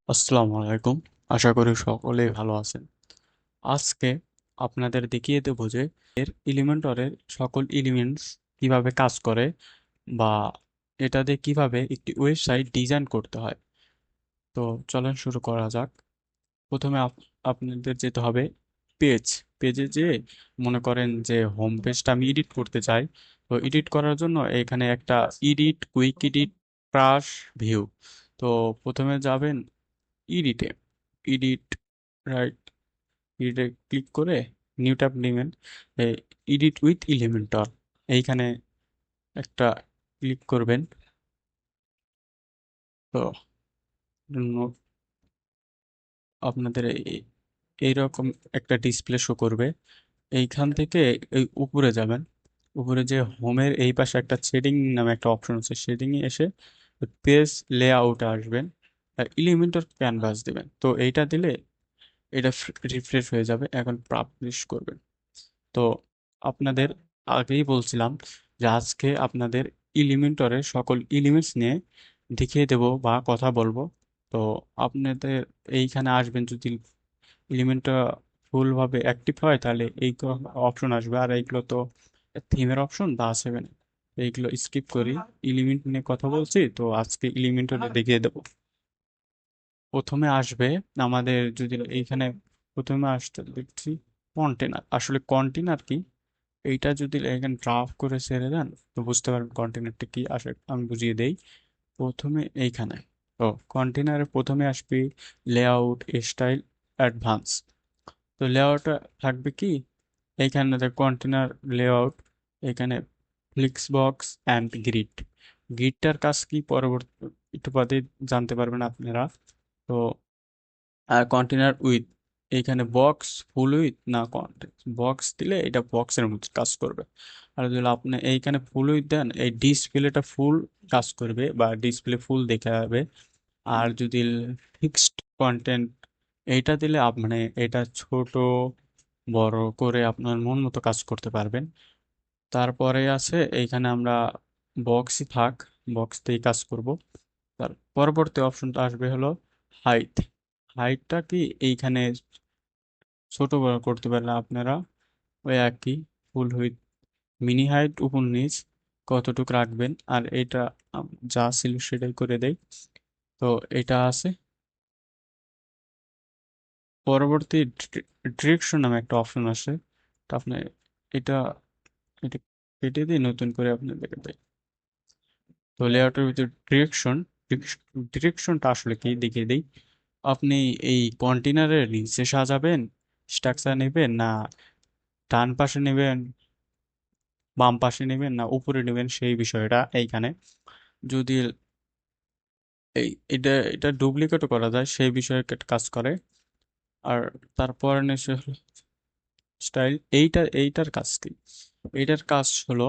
আসসালামু আলাইকুম। আশা করি সকলেই ভালো আছেন। আজকে আপনাদের দেখিয়ে দেবো যে এলিমেন্টরের সকল এলিমেন্টস কিভাবে কাজ করে বা এটা দিয়ে কিভাবে একটি ওয়েবসাইট ডিজাইন করতে হয়। তো চলেন শুরু করা যাক। প্রথমে আপনাদের যেতে হবে পেজ। পেজে যেয়ে মনে করেন যে হোম পেজটা আমি এডিট করতে চাই। তো এডিট করার জন্য এখানে একটা edit, quick edit, brush, view. তো প্রথমে যাবেন এডিটে, এডিট, রাইট, এডিটে ক্লিক করে নিউ ট্যাব নেবেন, এডিট উইথ এলিমেন্টর এইখানে একটা ক্লিক করবেন। তো আপনাদের এইরকম একটা ডিসপ্লে শো করবে। এইখান থেকে এই উপরে যাবেন, উপরে যে হোমের এই পাশে একটা শেডিং নামে একটা অপশন আছে, শেডিংয়ে এসে পেজ লেআউটে আসবেন আর এলিমেন্টর ক্যানভাস দেবেন। তো এইটা দিলে এটা রিফ্রেশ হয়ে যাবে। এখন পাবলিশ করবেন। তো আপনাদের আগেই বলছিলাম যে আজকে আপনাদের এলিমেন্টরের সকল এলিমেন্টস নিয়ে দেখিয়ে দেব বা কথা বলবো। তো আপনাদের এইখানে আসবেন, যদি এলিমেন্টটা ফুলভাবে অ্যাক্টিভ হয় তাহলে এই অপশন আসবে, আর এইগুলো তো থিমের অপশন বা আসবে না। এইগুলো স্কিপ করি, এলিমেন্ট নিয়ে কথা বলছি তো আজকে এলিমেন্টরে দেখিয়ে দেবো। প্রথমে আসবে আমাদের, যদি এইখানে প্রথমে আসতে দেখছি কন্টেনার। আসলে কন্টেনার কি, এইটা যদি এখানে ড্রাফট করে ছেড়ে দেন তো বুঝতে পারবেন কন্টেনারটা কি আসে। আমি বুঝিয়ে দেই। প্রথমে এইখানে তো কন্টেনারে প্রথমে আসবে লেআউট, স্টাইল, অ্যাডভান্স। তো লেআউটটা থাকবে কি, এইখানে কন্টেনার লেআউট, এখানে ফ্লিক্স বক্স অ্যান্ড গ্রিড। গ্রিডটার কাজ কি পরবর্তী একটু বাদে জানতে পারবেন আপনারা। তো আর কন্টেনার উইথ, এইখানে বক্স ফুল উইথ না বক্স দিলে এটা বক্সের মধ্যে কাজ করবে। আর যদি আপনি এইখানে ফুল উইথ দেন এই ডিসপ্লেটা ফুল কাজ করবে বা ডিসপ্লে ফুল দেখা যাবে। আর যদি ফিক্সড কন্টেন্ট এইটা দিলে মানে এটা ছোট বড় করে আপনার মন মতো কাজ করতে পারবেন। তারপরে আছে এইখানে আমরা বক্সই থাক, বক্স দিয়ে কাজ করব। তার পরবর্তী অপশনটা আসবে হলো হাইট। হাইটটা কি, এইখানে ছোট বড় করতে পারলে আপনারা ওই একই ফুল হুইথ, মিনি হাইট উপর নিচ কতটুকু রাখবেন। আর এটা যা ছিল সেটাই করে দেই। তো এটা আছে। পরবর্তী ডিরেকশন নামে একটা অপশন আসে। তো আপনি এটা এটা কেটে দিয়ে নতুন করে আপনি দেখে দেয়। তো লেআউটের ভিতরে ডিরেকশন, ডিরেকশনটা আসলে কি দেখিয়ে দিই। আপনি এই কন্টেনারের নিচে সাজাবেন, স্ট্রাকচার নেবেন না ডান পাশে নেবেন, বাম পাশে নেবেন না উপরে নেবেন, সেই বিষয়টা এইখানে। যদি এটা ডুপ্লিকেটও করা যায়, সেই বিষয়ে কাজ করে। আর তারপর নিশ্চয় স্টাইল, এইটার কাজ কি, এইটার কাজ হলো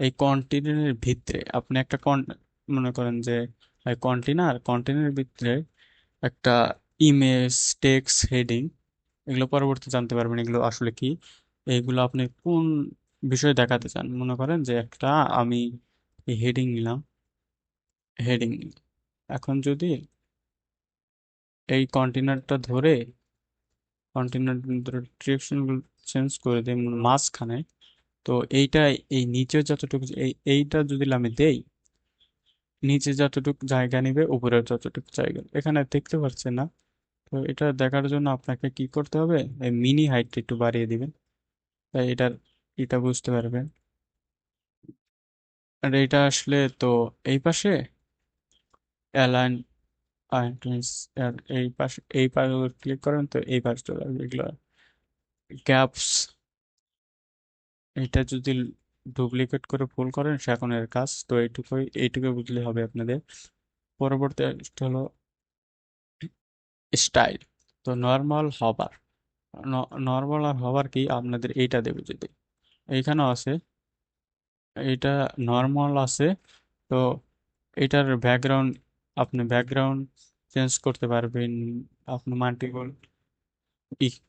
এই কন্টেনারের ভিতরে আপনি একটা মনে করেন যে কন্টেনারের ভিতরে একটা ইমেজ, টেক্সট, হেডিং, এগুলো পরবর্তী জানতে পারবেন এগুলো আসলে কি। এইগুলো আপনি কোন বিষয়ে দেখাতে চান, মনে করেন যে একটা আমি হেডিং নিলাম, হেডিং। এখন যদি এই কন্টেনারটা ধরে কন্টেনার ডিরেকশন চেঞ্জ করে দিই মাঝখানে, তো এইটা এই নিচে যতটুকু এইটা যদি আমি দেই, নিচে যতটুকু জায়গা নিবে উপরে যতটুকু জায়গা, এখানে দেখতে পাচ্ছেন না। তো এটা দেখার জন্য আপনাকে কি করতে হবে, এই মিনি হাইটটা একটু বাড়িয়ে দিবেন, তাই এটা বুঝতে পারবেন। আর এটা আসলে তো এই পাশে অ্যালাইন আইটেমস, আর এই পাশে ক্লিক করেন তো এই পাশে চলে আসবে এগুলো গ্যাপস। এটা যদি ডুপ্লিকেট করে ফুল করেন সে এখন এর কাজ। তো এইটুকুই বুঝলে হবে আপনাদের। পরবর্তী হলো স্টাইল। তো নর্মাল হবার, নর্মাল আর হবার কি আপনাদের এইটা দেবে যদি, এইখানেও আছে, এইটা নর্মাল আছে। তো এটার ব্যাকগ্রাউন্ড, আপনি ব্যাকগ্রাউন্ড চেঞ্জ করতে পারবেন, আপনি মাল্টিপল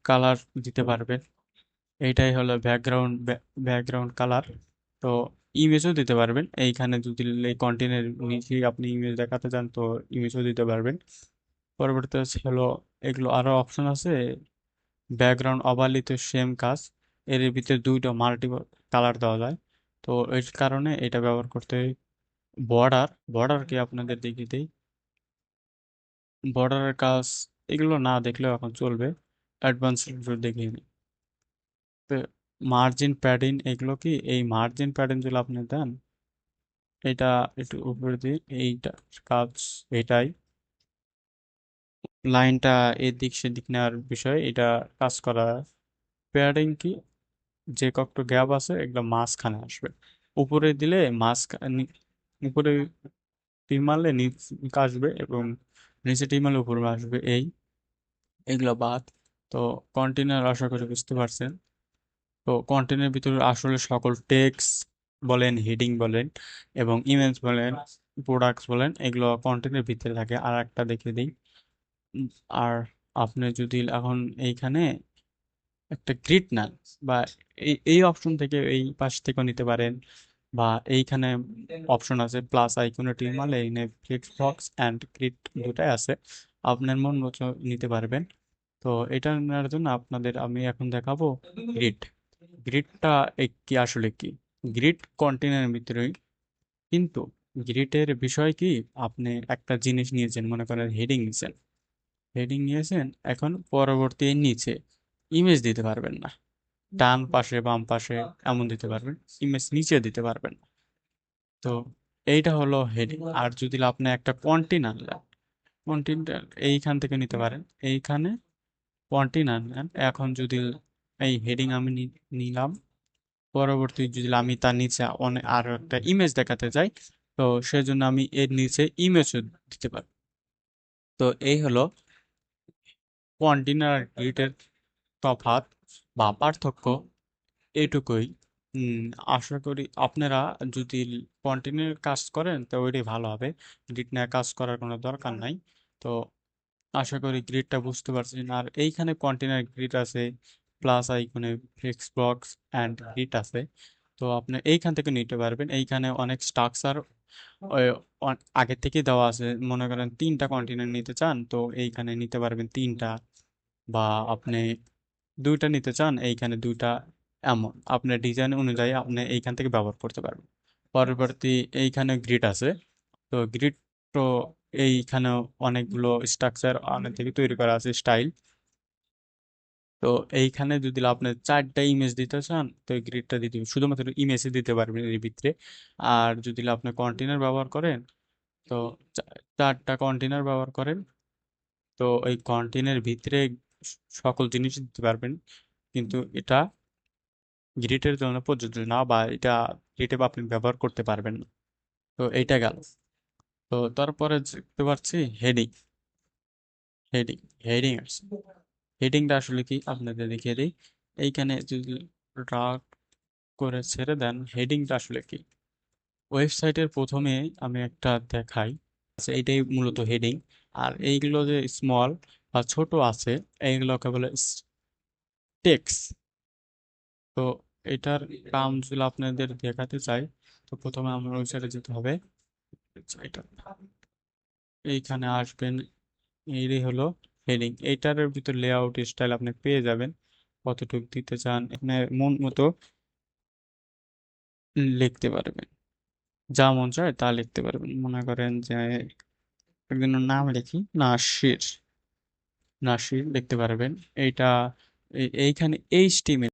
কালার দিতে পারবেন। এইটাই হলো ব্যাকগ্রাউন্ড, ব্যাকগ্রাউন্ড কালার। তো ইমেজও দিতে পারবেন এইখানে, যদি এই কন্টেন্টের নিচে আপনি ইমেজ দেখাতে চান তো ইমেজও দিতে পারবেন। পরবর্তী হলো এগুলো আরো অপশন আছে, ব্যাকগ্রাউন্ড ওভারলিতে সেম কাজ, এর ভিতরে দুইটা মাল্টি কালার দেওয়া যায়। তো এই কারণে এটা ব্যবহার করতে হয়। বর্ডার কি আপনাদের দেখিয়ে দিই। বর্ডারের কাজ এগুলো না দেখলেও এখন চলবে, অ্যাডভান্স দেখিয়ে নিই। তো মার্জিন প্যাডিং এগুলো কি, এই মার্জিন প্যাডিং যেগুলো আপনি দেন, এটা একটু উপরে দিয়ে এইটা কাজ, এটাই লাইনটা এদিক সেদিক নেওয়ার বিষয়, এটা কাজ করা। প্যাডিং কি, যে কত গ্যাপ আছে এগুলো মাঝখানে আসবে, উপরে দিলে উপরে টিম মারলে নিচে আসবে, এবং নিচে টিম মারলে উপরে আসবে, এগুলো বাদ। তো কন্টেনার আশা করি বুঝতে পারছেন। তো কন্টেন্টের ভিতরে আসলে সকল টেক্সট বলেন, হেডিং বলেন, এবং ইমেজ বলেন, প্রোডাক্টস বলেন, এগুলো কন্টেন্টের ভিতরে থাকে। আর একটা দেখে দিই। উম, আর আপনি যদি এখন এইখানে একটা গ্রিড নেন, বা এই অপশন থেকে এই পাশ থেকেও নিতে পারেন, বা এইখানে অপশন আছে প্লাস আইকনে টিক মারলে এখানে ফ্লেক্স বক্স অ্যান্ড গ্রিড দুটাই আছে, আপনার মন মতো নিতে পারবেন। তো এটা নেওয়ার জন্য আপনাদের আমি এখন দেখাবো গ্রিড। গ্রিডটা কি আসলে কি, গ্রিড কন্টেনারের ভিতরেই, কিন্তু গ্রিডের বিষয় কি, আপনি একটা জিনিস নিয়েছেন, মনে করেন হেডিং নিয়েছেন, এখন পরবর্তী নিচে ইমেজ দিতে পারবেন না, ডান পাশে বাম পাশে এমন দিতে পারবেন, ইমেজ নিচে দিতে পারবেন না। তো এইটা হলো হেডিং। আর যদি আপনি একটা কন্টেনার নেন, কন্টেনার এইখান থেকে নিতে পারেন, এইখানে কন্টেনার নেন। এখন যদি এই হেডিং আমি নিলাম, পরবর্তী যদি আমি তার নিচে অনেক আরো একটা ইমেজ দেখাতে চাই, তো সেজন্য আমি এর নিচে ইমেজও দিতে পারি। তো এই হলো কন্টেনার গ্রিডের তফাৎ বা পার্থক্য, এইটুকুই। উম, আশা করি আপনারা যদি কন্টিনিউ কাজ করেন তো ওইটাই ভালো হবে, গ্রিড নিয়ে কাজ করার কোনো দরকার নাই। তো আশা করি গ্রিডটা বুঝতে পারছেন। আর এইখানে কন্টেনার গ্রিড আছে, প্লাস আইকনে ফ্লেক্স বক্স অ্যান্ড গ্রিড আছে। তো আপনি এইখান থেকে নিতে পারবেন, এইখানে অনেক স্ট্রাকচার আগে থেকে দেওয়া আছে। মনে করেন তিনটা কন্টেনার নিতে চান, তো এইখানে নিতে পারবেন তিনটা, বা আপনি দুইটা নিতে চান, এইখানে দুইটা, এমন আপনার ডিজাইন অনুযায়ী আপনি এইখান থেকে ব্যবহার করতে পারবেন। পরবর্তী এইখানে গ্রিড আছে। তো গ্রিড, তো এইখানে অনেকগুলো স্ট্রাকচার অনেক থেকে তৈরি করা আছে স্টাইল। তো এইখানে যদি আপনি চারটা ইমেজ দিতে চান, তো এই গ্রিডটা দিতে হবে, শুধুমাত্র ইমেজই দিতে পারবেন এর ভিতরে। আর যদি আপনি কন্টেনার ব্যবহার করেন, তো চারটা কন্টেনার ব্যবহার করেন, তো ওই কন্টেনার ভিতরে সকল জিনিস দিতে পারবেন। কিন্তু এটা গ্রিটের জন্য প্রযোজ্য না, বা এটা গ্রিটে আপনি ব্যবহার করতে পারবেন না। তো এইটা গেল। তো তারপরে দেখতে পাচ্ছি হেডিং। হেডিং হেডিং আছে। হেডিংটা আসলে কি আপনাদের দেখিয়ে দিই। এইখানে যদি ড্রাগ করে ছেড়ে দেন, হেডিংটা আসলে কি, ওয়েবসাইটের প্রথমে আমি একটা দেখাই, আচ্ছা এইটাই মূলত হেডিং। আর এইগুলো যে স্মল বা ছোট আছে, এইগুলোকে বলে টেক্স। তো এটার কাম যদি আপনাদের দেখাতে চাই, তো প্রথমে আমার ওয়েবসাইটে যেতে হবে। এটা এইখানে আসবেন, এই হলো হেডিং। এইটার ভিতর লেআউট স্টাইল আপনি পেয়ে যাবেন, কতটুকু দিতে চান আপনার মন মতো লিখতে পারবেন, যা মন চায় তা লিখতে পারবেন। মনে করেন যে একজনের নাম লিখি, নাসির, নাসির লিখতে পারবেন। এইটা এইখানে এইচটিএমএল